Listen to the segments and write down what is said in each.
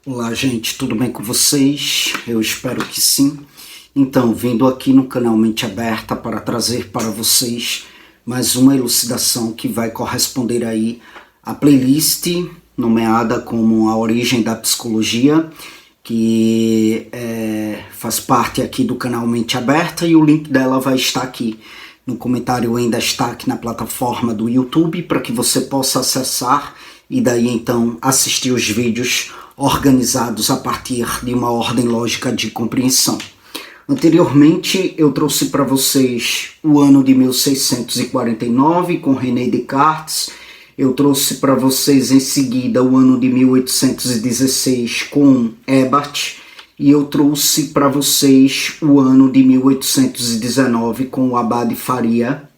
Olá, gente, tudo bem com vocês? Eu espero que sim. Então, vindo aqui no canal Mente Aberta para trazer para vocês mais uma elucidação que vai corresponder aí à playlist nomeada como A Origem da Psicologia, que faz parte aqui do canal Mente Aberta, e o link dela vai estar aqui no comentário, ainda está aqui na plataforma do YouTube para que você possa acessar e daí então assistir os vídeos organizados a partir de uma ordem lógica de compreensão. Anteriormente eu trouxe para vocês o ano de 1649 com René Descartes. Eu trouxe para vocês em seguida o ano de 1816 com Ebert. E eu trouxe para vocês o ano de 1819 com o Abade Faria.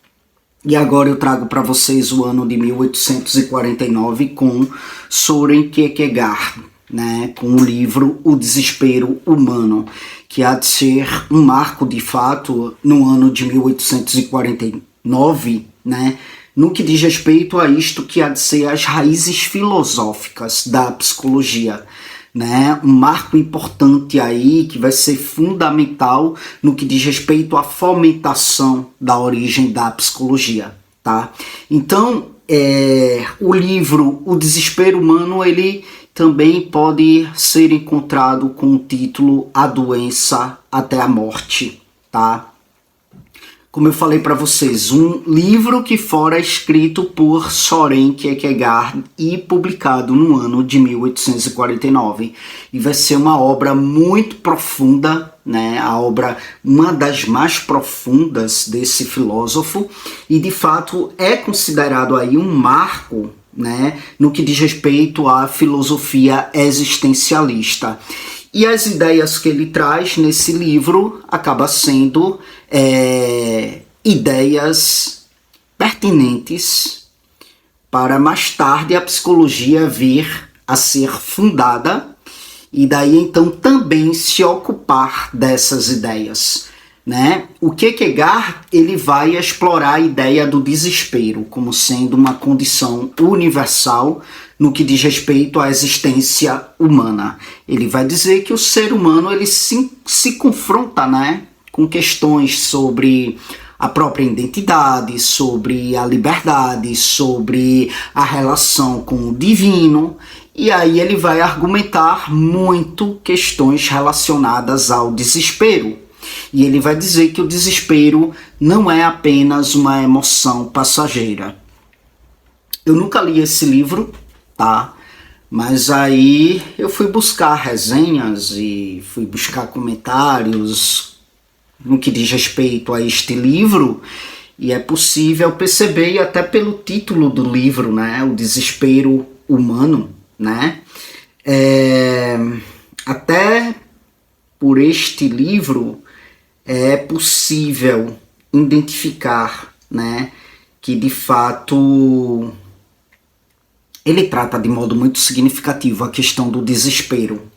E agora eu trago para vocês o ano de 1849 com Søren Kierkegaard, né, com o livro O Desespero Humano, que há de ser um marco de fato no ano de 1849, né, no que diz respeito a isto que há de ser as raízes filosóficas da psicologia. Né, um marco importante aí que vai ser fundamental no que diz respeito à fomentação da origem da psicologia, tá? Então, o livro O Desespero Humano, ele também pode ser encontrado com o título A Doença até a Morte, tá? Como eu falei para vocês, um livro que fora escrito por Søren Kierkegaard e publicado no ano de 1849. E vai ser uma obra muito profunda, né? A obra, uma das mais profundas desse filósofo, e de fato é considerado aí um marco, né, no que diz respeito à filosofia existencialista. E as ideias que ele traz nesse livro acabam sendo ideias pertinentes para mais tarde a psicologia vir a ser fundada e daí então também se ocupar dessas ideias, né? O Kierkegaard, ele vai explorar a ideia do desespero como sendo uma condição universal no que diz respeito à existência humana. Ele vai dizer que o ser humano ele se confronta, né, com questões sobre a própria identidade, sobre a liberdade, sobre a relação com o divino, e aí ele vai argumentar muito questões relacionadas ao desespero. E ele vai dizer que o desespero não é apenas uma emoção passageira. Eu nunca li esse livro, tá? Mas aí eu fui buscar resenhas e fui buscar comentários no que diz respeito a este livro, e é possível perceber, e até pelo título do livro, né, O Desespero Humano, né, até por este livro é possível identificar, né, que de fato ele trata de modo muito significativo a questão do desespero,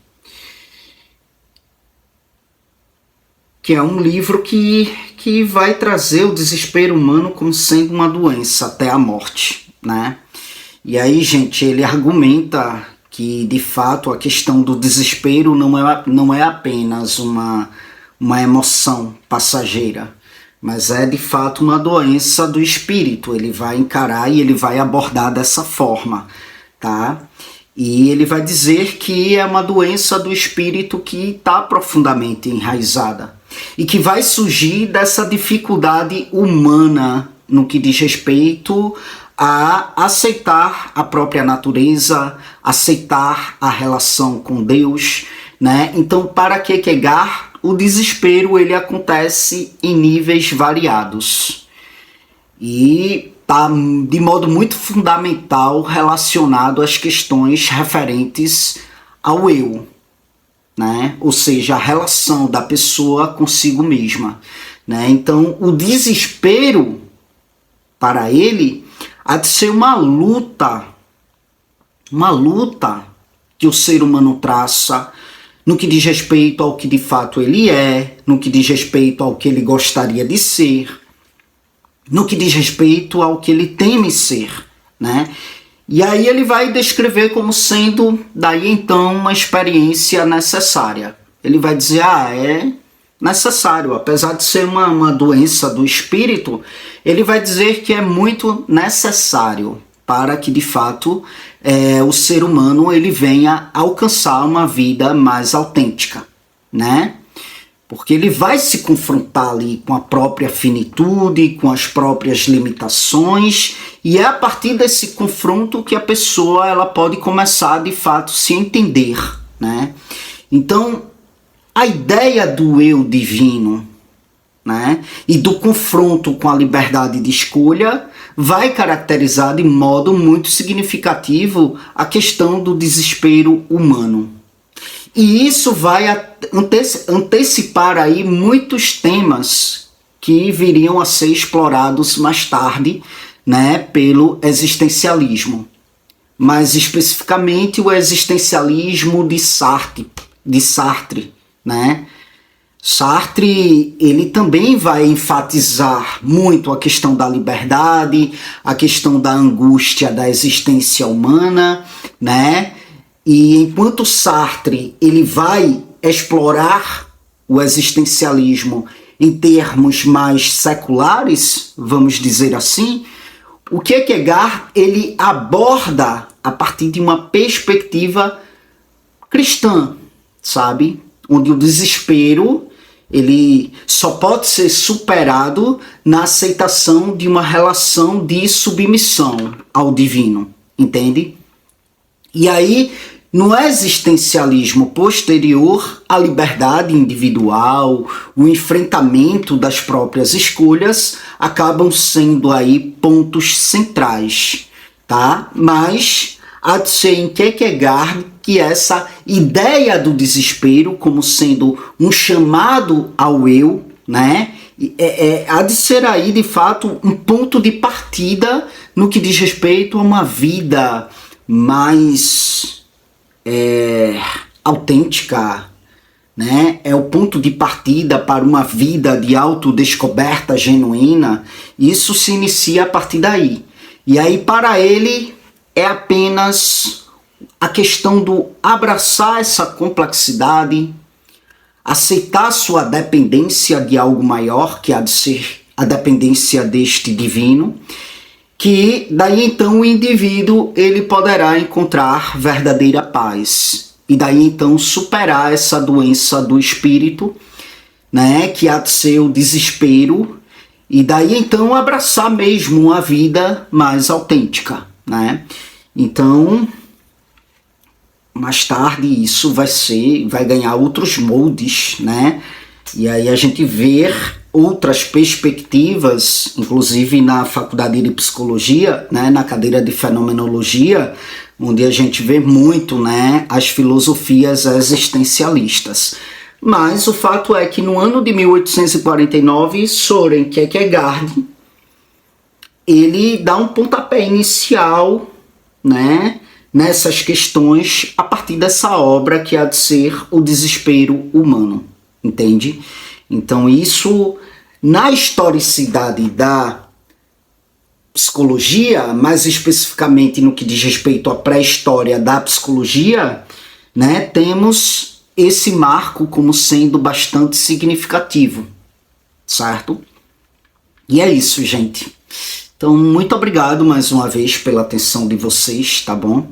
que é um livro que vai trazer o desespero humano como sendo uma doença até a morte, né? E aí, gente, ele argumenta que, de fato, a questão do desespero não é apenas uma emoção passageira, mas é, de fato, uma doença do espírito. Ele vai encarar e ele vai abordar dessa forma, tá? E ele vai dizer que é uma doença do espírito que está profundamente enraizada e que vai surgir dessa dificuldade humana no que diz respeito a aceitar a própria natureza, aceitar a relação com Deus, né? Então, para Kierkegaard, o desespero ele acontece em níveis variados e está de modo muito fundamental relacionado às questões referentes ao eu, né? Ou seja, a relação da pessoa consigo mesma, né? Então, o desespero, para ele, há de ser uma luta que o ser humano traça no que diz respeito ao que de fato ele é, no que diz respeito ao que ele gostaria de ser, no que diz respeito ao que ele teme ser, né? E aí ele vai descrever como sendo, daí então, uma experiência necessária. Ele vai dizer, é necessário, apesar de ser uma doença do espírito, ele vai dizer que é muito necessário para que, de fato, o ser humano ele venha alcançar uma vida mais autêntica, né? Porque ele vai se confrontar ali com a própria finitude, com as próprias limitações, e é a partir desse confronto que a pessoa ela pode começar, de fato, se entender, né? Então, a ideia do eu divino, né, e do confronto com a liberdade de escolha vai caracterizar de modo muito significativo a questão do desespero humano. E isso vai antecipar aí muitos temas que viriam a ser explorados mais tarde, né, pelo existencialismo. Mais especificamente o existencialismo de Sartre, né? Sartre, ele também vai enfatizar muito a questão da liberdade, a questão da angústia da existência humana, né? E enquanto Sartre ele vai explorar o existencialismo em termos mais seculares, vamos dizer assim, o Kierkegaard ele aborda a partir de uma perspectiva cristã, sabe? Onde o desespero ele só pode ser superado na aceitação de uma relação de submissão ao divino, entende? E aí, no existencialismo posterior, a liberdade individual, o enfrentamento das próprias escolhas acabam sendo aí pontos centrais, tá? Mas há de ser em Kierkegaard que essa ideia do desespero como sendo um chamado ao eu, né? Há de ser aí, de fato, um ponto de partida no que diz respeito a uma vida mais autêntica, né? É o ponto de partida para uma vida de autodescoberta genuína. Isso se inicia a partir daí. E aí, para ele, é apenas a questão do abraçar essa complexidade, aceitar sua dependência de algo maior, que há de ser a dependência deste divino, que daí então o indivíduo ele poderá encontrar verdadeira paz. E daí então superar essa doença do espírito, né, que há de ser o desespero, e daí então abraçar mesmo uma vida mais autêntica, né? Então, mais tarde isso vai ganhar outros moldes, né? E aí a gente vê outras perspectivas, inclusive na faculdade de psicologia, né, na cadeira de fenomenologia, onde a gente vê muito, né, as filosofias existencialistas. Mas o fato é que no ano de 1849, Søren Kierkegaard, ele dá um pontapé inicial, né, nessas questões a partir dessa obra que há de ser o desespero humano, entende? Então isso, na historicidade da psicologia, mais especificamente no que diz respeito à pré-história da psicologia, né, temos esse marco como sendo bastante significativo, certo? E é isso, gente. Então, muito obrigado mais uma vez pela atenção de vocês, tá bom?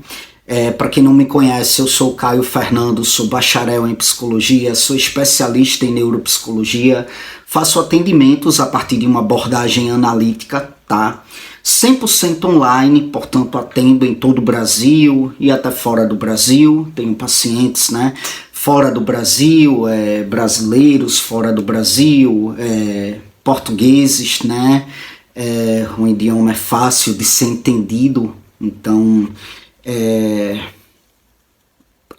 Para quem não me conhece, eu sou Caio Fernando, sou bacharel em psicologia, sou especialista em neuropsicologia, faço atendimentos a partir de uma abordagem analítica, tá? 100% online, portanto atendo em todo o Brasil e até fora do Brasil, tenho pacientes, né? Fora do Brasil, brasileiros fora do Brasil, portugueses, né? O idioma é fácil de ser entendido, então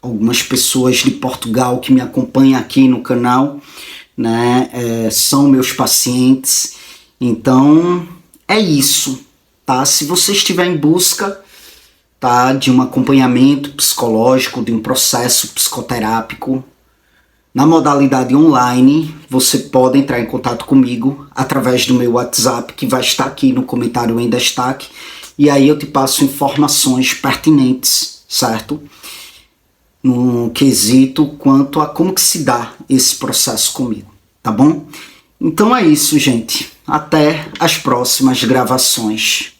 algumas pessoas de Portugal que me acompanham aqui no canal, né, são meus pacientes. Então é isso, tá? Se você estiver em busca, tá, de um acompanhamento psicológico, de um processo psicoterápico na modalidade online, você pode entrar em contato comigo através do meu WhatsApp, que vai estar aqui no comentário em destaque, e aí eu te passo informações pertinentes, certo? No quesito quanto a como que se dá esse processo comigo, tá bom? Então é isso, gente. Até as próximas gravações.